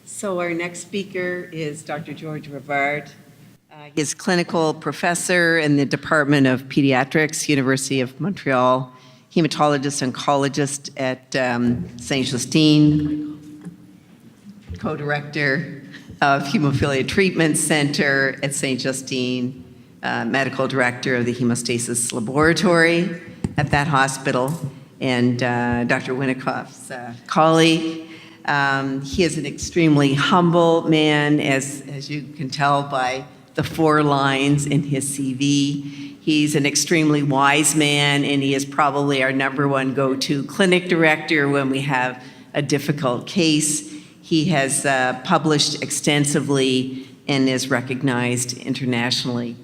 So our next speaker is Dr. Georges RIVARD. He is clinical professor in the Department of Pediatrics, University of Montreal, hematologist oncologist at Saint-Justine, co-director of Hemophilia Treatment Center at Saint-Justine, medical director of the hemostasis laboratory at that hospital, and Dr. Winikoff's colleague. He is an extremely humble man, as you can tell by the 4 lines in his CV. He's an extremely wise man, and he is probably our #1 go-to clinic director when we have a difficult case. He has published extensively and is recognized internationally.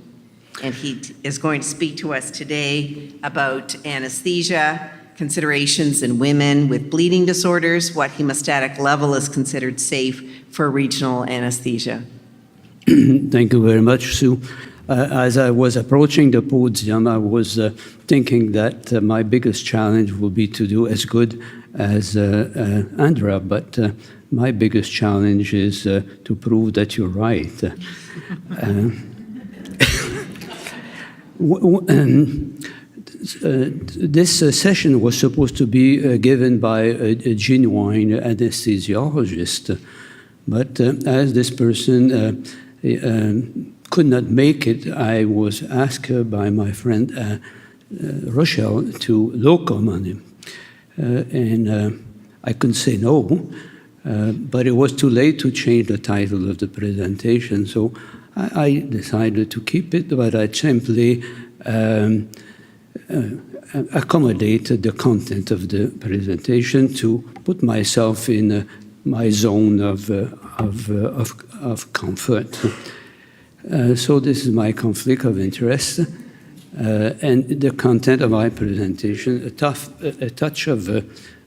And he is going to speak to us today about anesthesia, considerations in women with bleeding disorders, what hemostatic level is considered safe for regional anesthesia. Thank you very much, Sue. As I was approaching the podium, I was thinking that my biggest challenge would be to do as good as Andrea, but my biggest challenge is to prove that you're right. This session was supposed to be given by a genuine anesthesiologist, but as this person could not make it, I was asked by my friend Rochelle to locum on him. And I couldn't say no, but it was too late to change the title of the presentation, so I decided to keep it, but I simply accommodate the content of the presentation to put myself in my zone of comfort. So this is my conflict of interest, and the content of my presentation, a touch of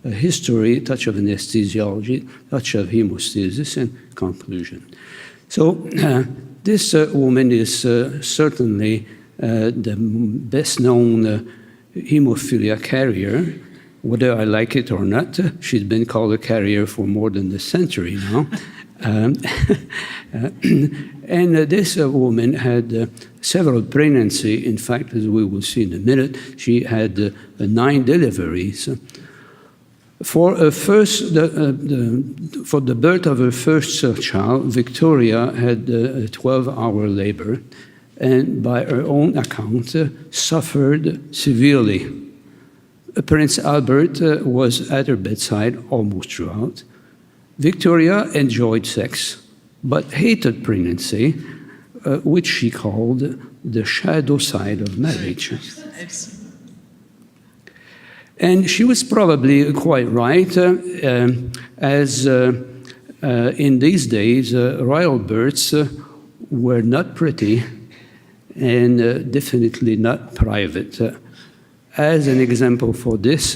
history, a touch of anesthesiology, a touch of hemostasis, and conclusion. So this woman is certainly the best-known hemophilia carrier, whether I like it or not. She's been called a carrier for more than a century now. And this woman had several pregnancies. In fact, as we will see in a minute, she had 9 deliveries. For the birth of her first child, Victoria had a 12-hour labor, and by her own account, suffered severely. Prince Albert was at her bedside almost throughout. Victoria enjoyed sex, but hated pregnancy, which she called the shadow side of marriage. And she was probably quite right, as in these days, royal births were not pretty and definitely not private. As an example for this,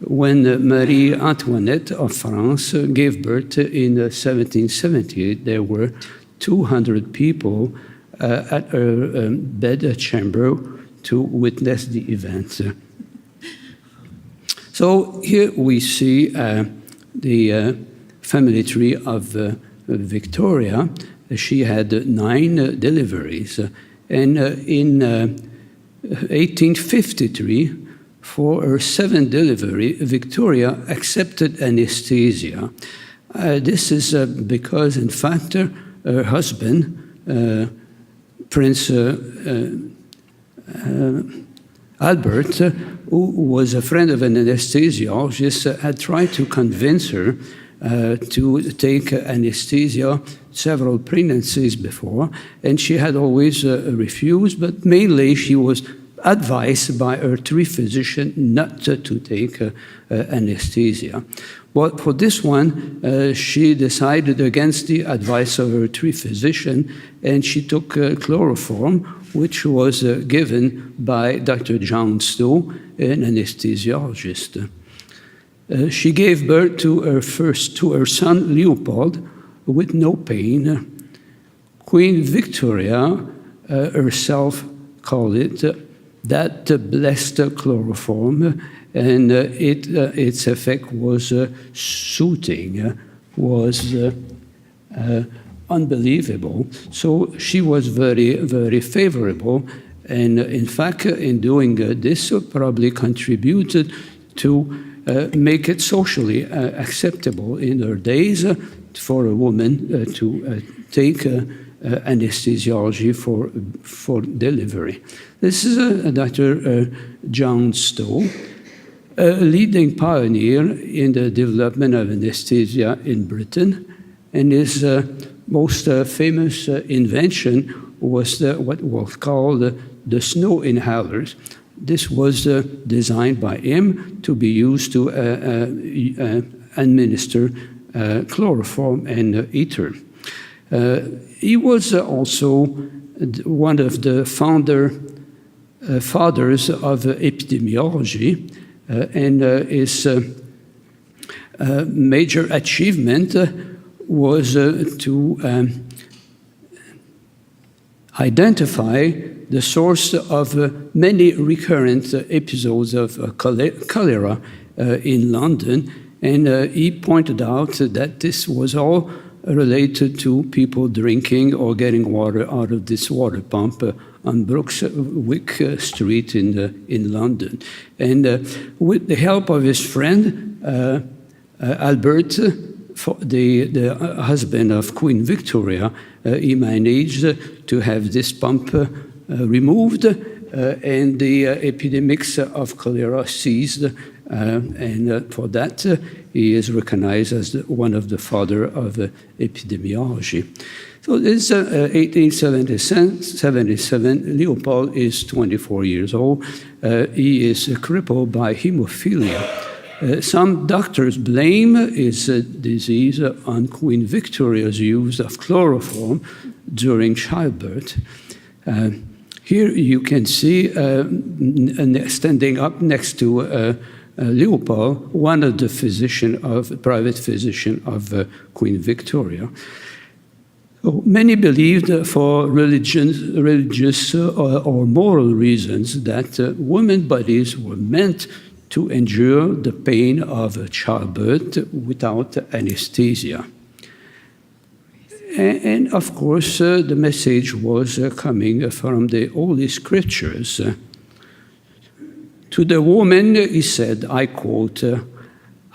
when Marie Antoinette of France gave birth in 1778, there were 200 people at her bedchamber to witness the event. So here we see the family tree of Victoria. She had 9 deliveries, and in 1853, for her 7th delivery, Victoria accepted anesthesia. This is because, in fact, her husband, Prince Albert, who was a friend of an anesthesiologist, had tried to convince her to take anesthesia several pregnancies before, and she had always refused, but mainly she was advised by her 3 physicians not to take anesthesia. But for this one, she decided against the advice of her 3 physicians, and she took chloroform, which was given by Dr. John Stowe, an anesthesiologist. She gave birth to her son Leopold with no pain. Queen Victoria herself called it that blessed chloroform, and its effect was soothing, was unbelievable. So she was very, very favorable. And in fact, in doing this, probably contributed to make it socially acceptable in her days for a woman to take anesthesiology for delivery. This is Dr. John Stowe, a leading pioneer in the development of anesthesia in Britain, and his most famous invention was what was called the snow inhalers. This was designed by him to be used to administer chloroform and ether. He was also one of the fathers of epidemiology, and his major achievement was to identify the source of many recurrent episodes of cholera in London, and he pointed out that this was all related to people drinking or getting water out of this water pump on Brookswick Street in London. And with the help of his friend, Albert, the husband of Queen Victoria, he managed to have this pump removed, and the epidemics of cholera ceased. And for that, he is recognized as one of the father of epidemiology. So this 1877, Leopold is 24 years old. He is crippled by hemophilia. Some doctors blame his disease on Queen Victoria's use of chloroform during childbirth. Here you can see standing up next to Leopold, one of the private physician of Queen Victoria. So many believed for religious or moral reasons that women's bodies were meant to endure the pain of childbirth without anesthesia. And of course, the message was coming from the Holy Scriptures. To the woman, he said, I quote,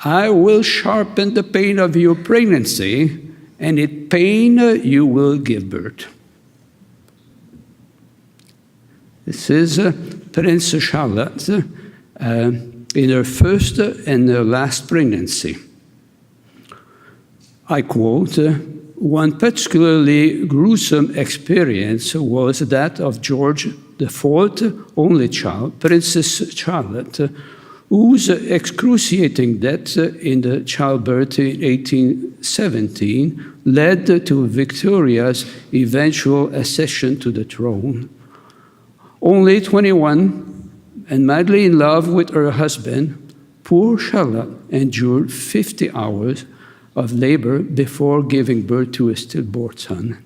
I will sharpen the pain of your pregnancy, and in pain you will give birth. This is Princess Charlotte in her first and her last pregnancy. I quote, one particularly gruesome experience was that of George IV, only child, Princess Charlotte, whose excruciating death in the childbirth in 1817 led to Victoria's eventual accession to the throne. Only 21 and madly in love with her husband, poor Charlotte endured 50 hours of labor before giving birth to a stillborn son.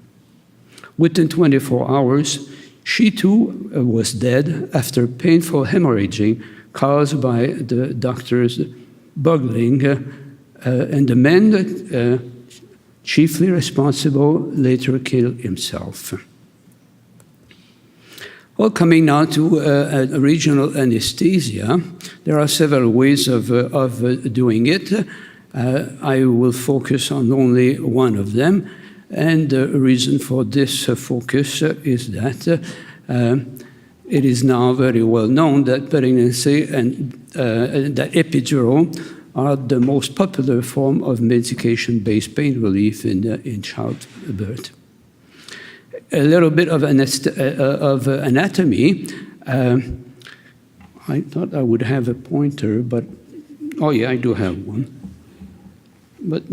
Within 24 hours, she too was dead after painful hemorrhaging caused by the doctor's bungling, and the man chiefly responsible later killed himself. Well, coming now to regional anesthesia, there are several ways of doing it. I will focus on only one of them, and the reason for this focus is that it is now very well known that pregnancy and that epidural are the most popular form of medication-based pain relief in childbirth. A little bit of anatomy. I thought I would have a pointer, but oh yeah, I do have one. But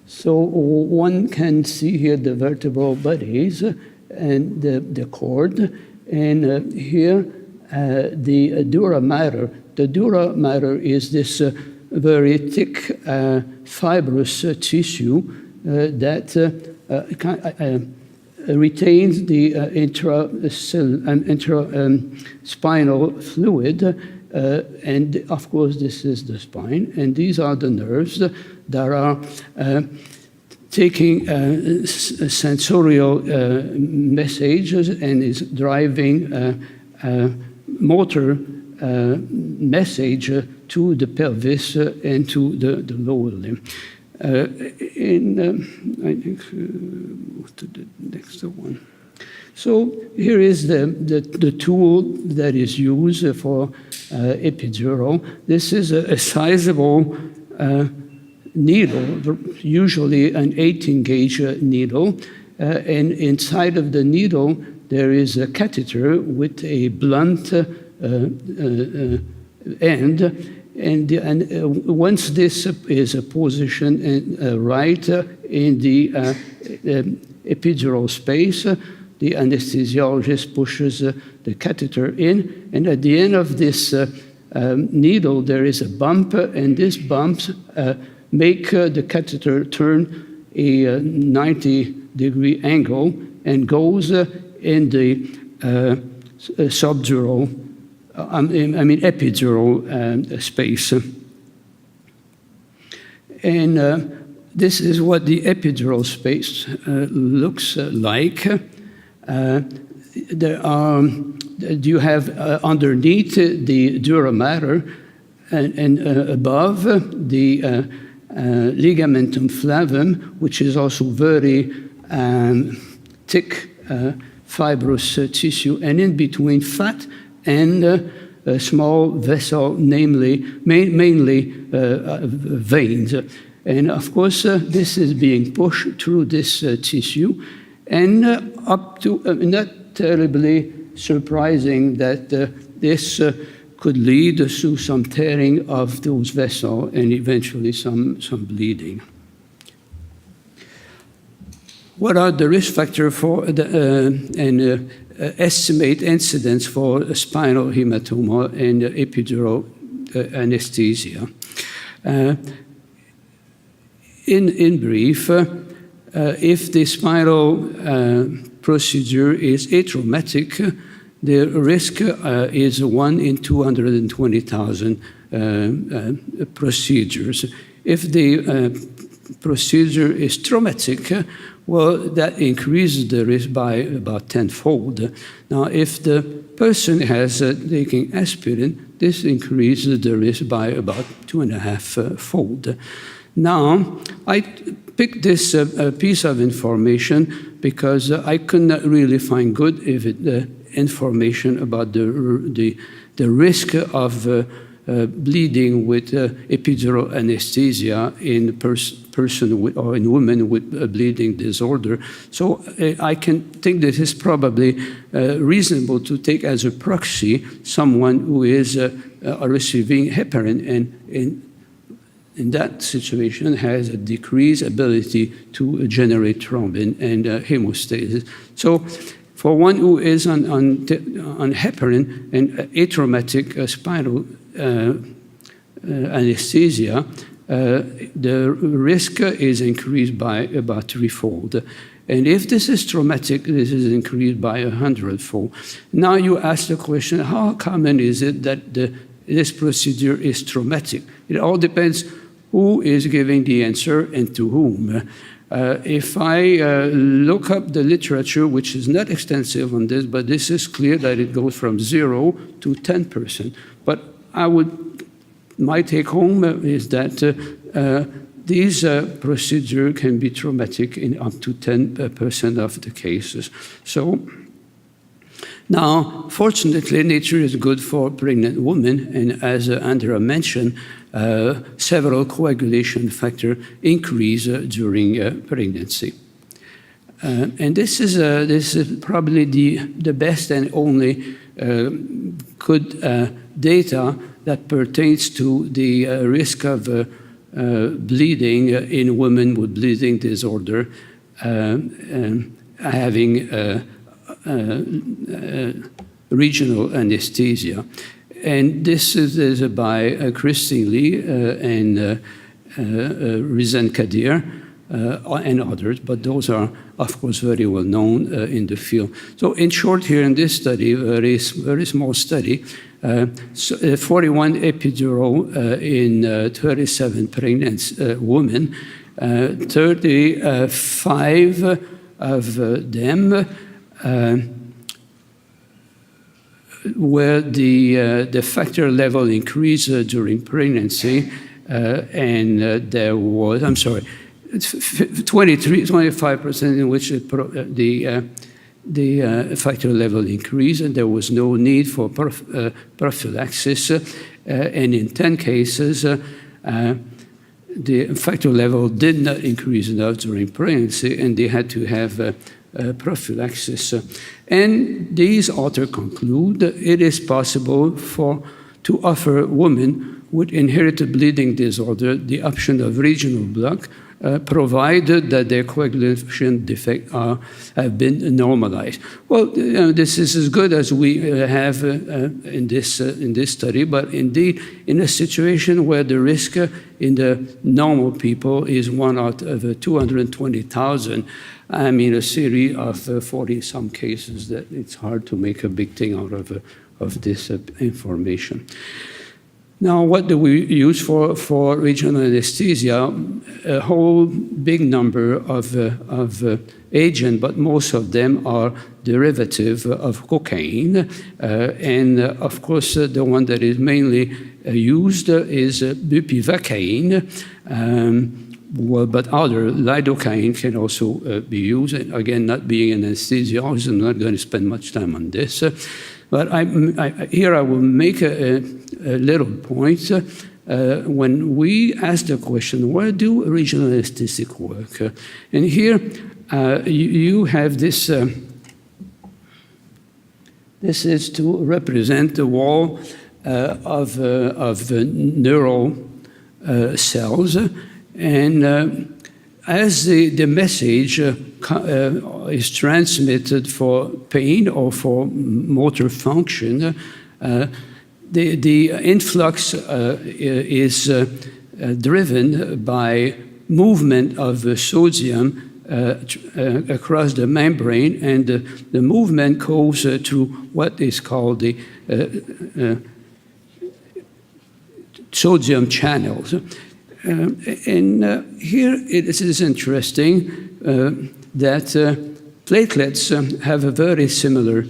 so one can see here the vertebral bodies and the cord, and here the dura mater. The dura mater is this very thick, fibrous tissue that retains the intraspinal fluid, and of course this is the spine, and these are the nerves that are taking sensorial messages and is driving motor message to the pelvis and to the lower limb. I think, to the next one. So here is the tool that is used for epidural. This is a sizable needle, usually an 18-gauge needle. And inside of the needle, there is a catheter with a blunt end. And once this is positioned right in the epidural space, the anesthesiologist pushes the catheter in. And at the end of this needle, there is a bump, and this bumps make the catheter turn a 90-degree angle and goes in the subdural, epidural space. And this is what the epidural space looks like. You have underneath the dura mater and above the ligamentum flavum, which is also very thick fibrous tissue, and in between fat and a small vessel, mainly veins. And of course, this is being pushed through this tissue, and up to, not terribly surprising that this could lead to some tearing of those vessels and eventually some bleeding. What are the risk factors for and estimate incidence for spinal hematoma and epidural anesthesia? In brief, if the spinal procedure is atraumatic, the risk is 1 in 220,000 procedures. If the procedure is traumatic, well, that increases the risk by about tenfold. Now, if the person has taken aspirin, this increases the risk by about 2.5-fold. Now, I picked this piece of information because I could not really find good information about the risk of bleeding with epidural anesthesia in person with, or in women with a bleeding disorder. So I can think that it's probably reasonable to take as a proxy someone who is receiving heparin and in that situation has a decreased ability to generate thrombin and hemostasis. So for one who is on heparin and atraumatic spinal anesthesia, the risk is increased by about 3-fold. And if this is traumatic, this is increased by 100-fold. Now you ask the question, how common is it that this procedure is traumatic? It all depends who is giving the answer and to whom. If I look up the literature, which is not extensive on this, but this is clear that it goes from 0 to 10%. But my take home is that these procedures can be traumatic in up to 10% of the cases. So now, fortunately, nature is good for pregnant women, and as Andrea mentioned, several coagulation factors increase during pregnancy. And this is probably the best and only good data that pertains to the risk of bleeding in women with bleeding disorder having regional anesthesia. And this is by Christine Lee and Rizan Kadir and others, but those are, of course, very well known in the field. So in short here in this study, very small study, 41 epidural in 37 pregnant women, 35 of them where the factor level increased during pregnancy, and there was, 25% in which the factor level increased, and there was no need for prophylaxis, and in 10 cases, the factor level did not increase enough during pregnancy, and they had to have prophylaxis. And these authors conclude that it is possible to offer women with inherited bleeding disorder the option of regional block, provided that their coagulation defects have been normalized. Well, this is as good as we have in this study, but indeed, in a situation where the risk in the normal people is 1 out of 220,000, I mean, a series of 40-some cases, that it's hard to make a big thing out of this information. Now, what do we use for regional anesthesia? A whole big number of agents, but most of them are derivative of cocaine. And of course, the one that is mainly used is bupivacaine. Well, but other lidocaine can also be used. And again, not being an anesthesiologist, I'm not going to spend much time on this. But here I will make a little point. When we ask the question, where do regional anesthetic work? And here you have this. This is to represent the wall of neural cells. And as the message is transmitted for pain or for motor function, the influx is driven by movement of sodium across the membrane, and the movement goes through what is called the sodium channels. And here it is interesting that platelets have a very similar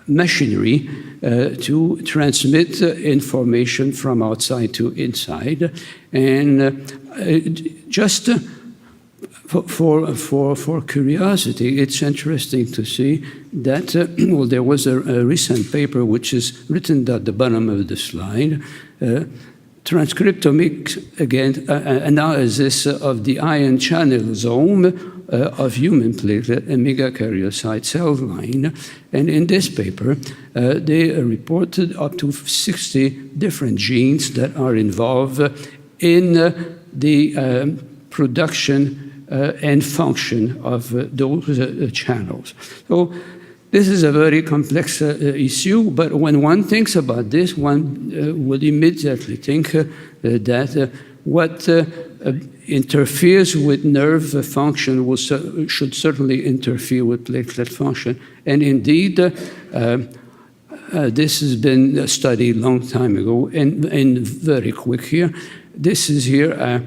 machinery to transmit information from outside to inside. And just for curiosity, it's interesting to see that well, there was a recent paper which is written at the bottom of the slide, transcriptomic, again, analysis of the ion channelosome of human platelet and megakaryocyte cell line. And in this paper, they reported up to 60 different genes that are involved in the production and function of those channels. So this is a very complex issue, but when one thinks about this, one would immediately think that what interferes with nerve function should certainly interfere with platelet function. And indeed, this has been studied a long time ago, and very quick here. This is here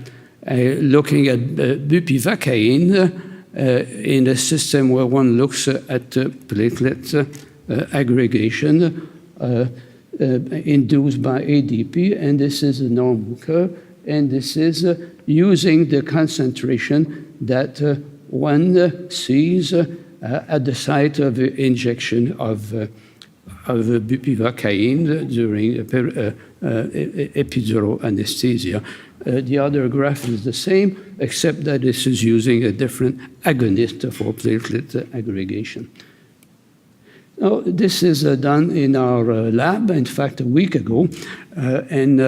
looking at bupivacaine in a system where one looks at platelet aggregation induced by ADP, and this is a normal curve, and this is using the concentration that one sees at the site of the injection of bupivacaine during epidural anesthesia. The other graph is the same, except that this is using a different agonist for platelet aggregation. Now, this is done in our lab, in fact, a week ago. And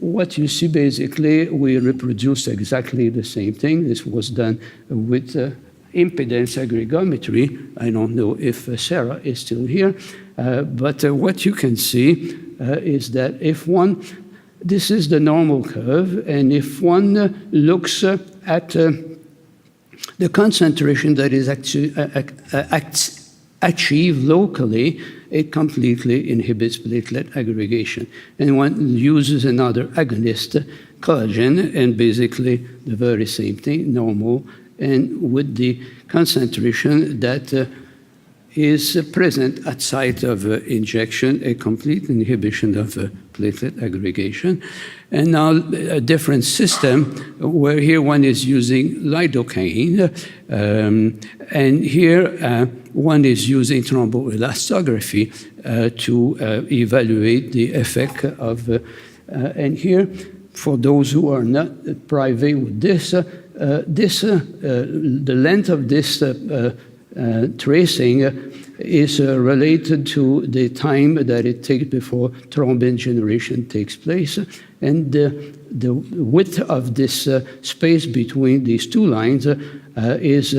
what you see, basically, we reproduce exactly the same thing. This was done with impedance aggregometry. I don't know if Sarah is still here. But what you can see is that if one, this is the normal curve, and if one looks at the concentration that is actually achieved locally, it completely inhibits platelet aggregation. And one uses another agonist, collagen, and basically the very same thing, normal, and with the concentration that is present at site of injection, a complete inhibition of platelet aggregation. And now a different system where here one is using lidocaine, and here one is using thromboelastography to evaluate the effect of, and here, for those who are not private with this, the length of this tracing is related to the time that it takes before thrombin generation takes place, and the width of this space between these two lines is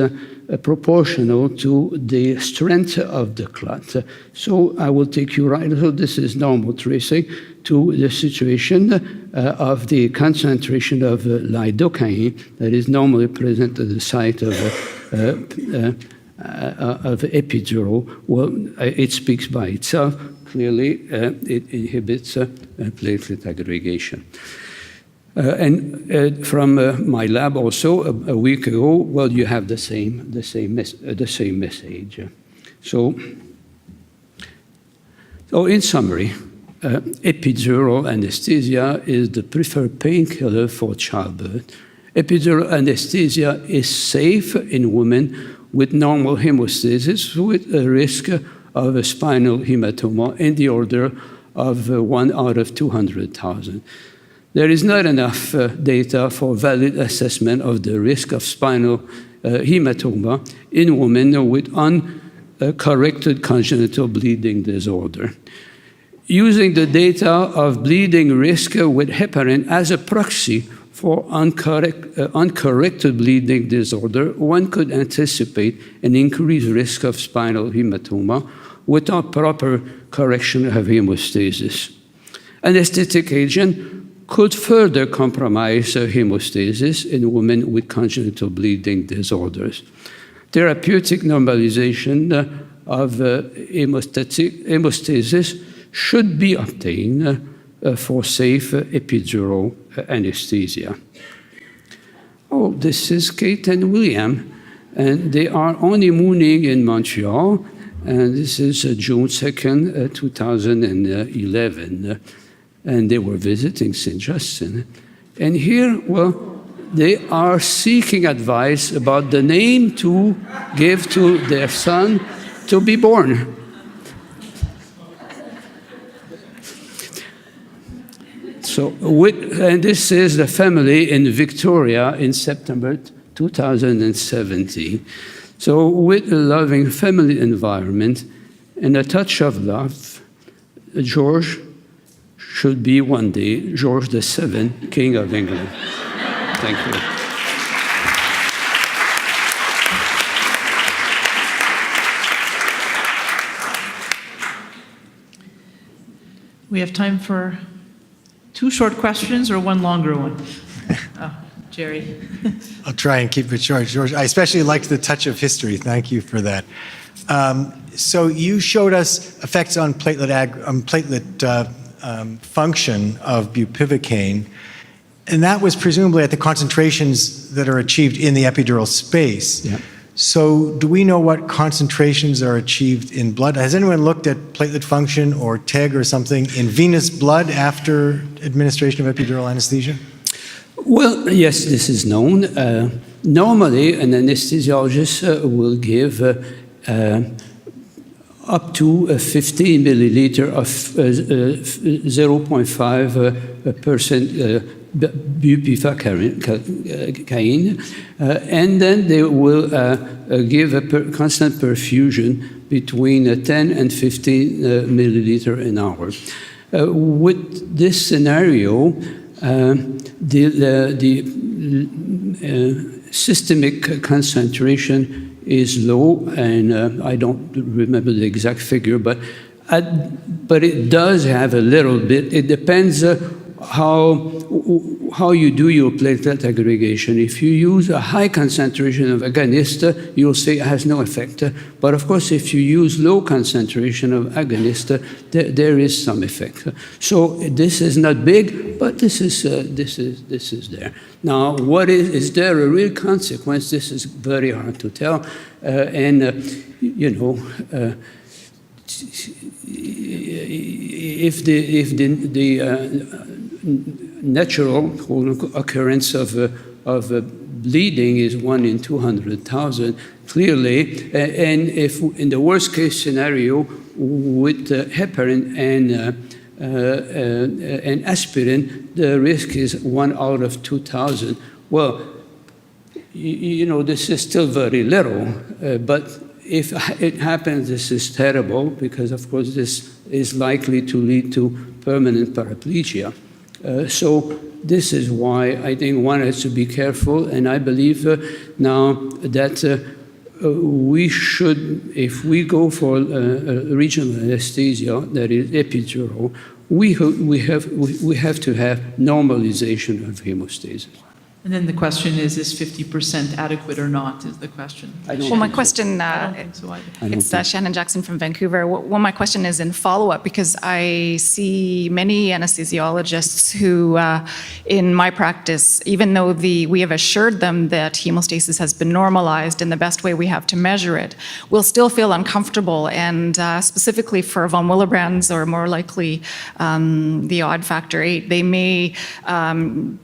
proportional to the strength of the clot. So I will take you right, so this is normal tracing, to the situation of the concentration of lidocaine that is normally present at the site of epidural. Well, it speaks by itself. Clearly, it inhibits platelet aggregation. And from my lab also a week ago, well, you have the same message. So in summary, epidural anesthesia is the preferred painkiller for childbirth. Epidural anesthesia is safe in women with normal hemostasis with a risk of a spinal hematoma in the order of 1 out of 200,000. There is not enough data for valid assessment of the risk of spinal hematoma in women with uncorrected congenital bleeding disorder. Using the data of bleeding risk with heparin as a proxy for uncorrected bleeding disorder, one could anticipate an increased risk of spinal hematoma without proper correction of hemostasis. Anesthetic agent could further compromise hemostasis in women with congenital bleeding disorders. Therapeutic normalization of hemostasis should be obtained for safe epidural anesthesia. Oh, this is Kate and William, and they are honeymooning in Montreal, and this is June 2nd, 2011, and they were visiting St. Justin. And here, well, they are seeking advice about the name to give to their son to be born. So, and this is the family in Victoria in September 2017. So, with a loving family environment and a touch of love, George should be one day George VII, King of England. Thank you. We have time for 2 short questions or 1 longer one. Oh, Jerry. I'll try and keep it short. George, I especially liked the touch of history. Thank you for that. So you showed us effects on platelet function of bupivacaine, and that was presumably at the concentrations that are achieved in the epidural space. Yeah. So do we know what concentrations are achieved in blood? Has anyone looked at platelet function or TEG or something in venous blood after administration of epidural anesthesia? Well, yes, this is known. Normally, an anesthesiologist will give up to 15 milliliter of 0.5% bupivacaine, and then they will give a constant perfusion between 10 and 15 milliliter an hour. With this scenario, the systemic concentration is low, and I don't remember the exact figure, but it does have a little bit. It depends how you do your platelet aggregation. If you use a high concentration of agonist, you'll say it has no effect. But of course, if you use low concentration of agonist, there is some effect. So this is not big, but this is there. Now, is there a real consequence? This is very hard to tell. If the natural occurrence of bleeding is 1 in 200,000, clearly, and if in the worst case scenario with heparin and aspirin, the risk is 1 out of 2,000. Well, this is still very little, but if it happens, this is terrible because, of course, this is likely to lead to permanent paraplegia. So this is why I think one has to be careful, and I believe now that we should, if we go for regional anesthesia, that is epidural, we have to have normalization of hemostasis. And then the question is 50% adequate or not, is the question. Well, my question, I don't think so either. it's Shannon Jackson from Vancouver. Well, my question is in follow-up, because I see many anesthesiologists who, in my practice, even though we have assured them that hemostasis has been normalized in the best way we have to measure it, will still feel uncomfortable. And specifically for von Willebrand's, or more likely the odd factor 8, they may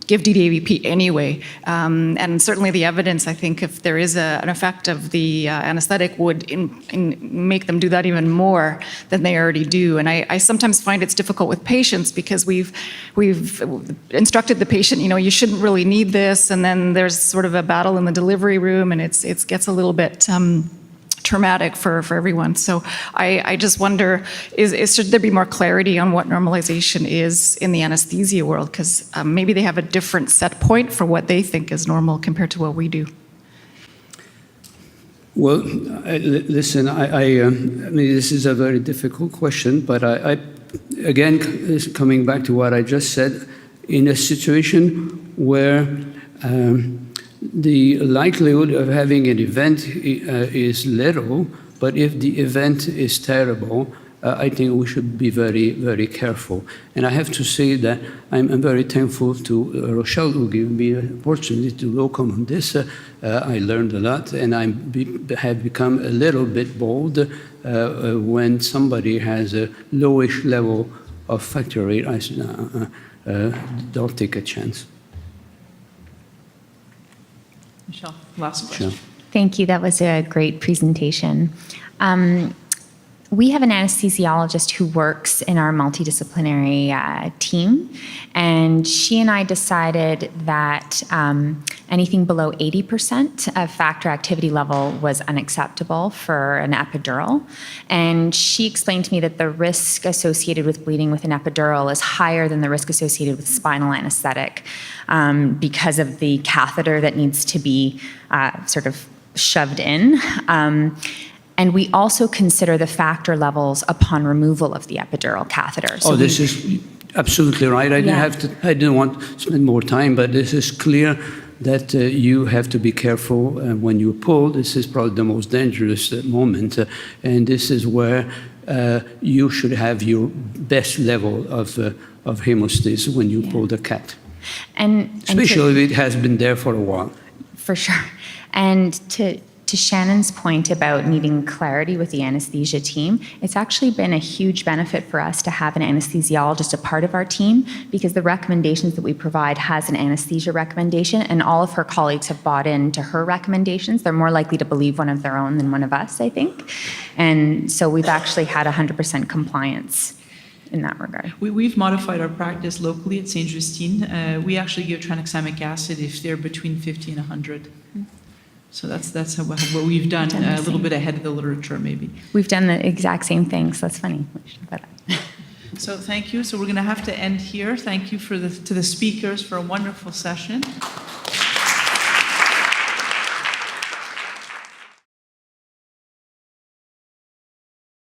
give DDAVP anyway. And certainly the evidence, I think, if there is an effect of the anesthetic, would make them do that even more than they already do. And I sometimes find it's difficult with patients because we've instructed the patient, you shouldn't really need this, and then there's sort of a battle in the delivery room, and it gets a little bit traumatic for everyone. So I just wonder, should there be more clarity on what normalization is in the anesthesia world? Because maybe they have a different set point for what they think is normal compared to what we do. Well, listen, I mean, this is a very difficult question, but again, coming back to what I just said, in a situation where the likelihood of having an event is little, but if the event is terrible, I think we should be very, very careful. And I have to say that I'm very thankful to Rochelle, who gave me an opportunity to locum on this. I learned a lot, and I have become a little bit bold when somebody has a lowish level of factor VIII. I said, don't take a chance. Michelle, last question. Sure. Thank you. That was a great presentation. We have an anesthesiologist who works in our multidisciplinary team, and she and I decided that anything below 80% of factor activity level was unacceptable for an epidural. And she explained to me that the risk associated with bleeding with an epidural is higher than the risk associated with spinal anesthetic because of the catheter that needs to be sort of shoved in. And we also consider the factor levels upon removal of the epidural catheter. So this is absolutely right. I didn't want to spend more time, but this is clear that you have to be careful when you pull. This is probably the most dangerous moment, and this is where you should have your best level of hemostasis when you pull the cat. Especially if it has been there for a while. For sure. And to Shannon's point about needing clarity with the anesthesia team, it's actually been a huge benefit for us to have an anesthesiologist a part of our team, because the recommendations that we provide has an anesthesia recommendation, and all of her colleagues have bought into her recommendations. They're more likely to believe one of their own than one of us, I think. And so we've actually had 100% compliance in that regard. We've modified our practice locally at St. Justine. We actually give tranexamic acid if they're between 50 and 100. So that's what we've done, a little bit ahead of the literature, maybe. We've done the exact same thing, so that's funny. So thank you. So we're going to have to end here. Thank you to the speakers for a wonderful session.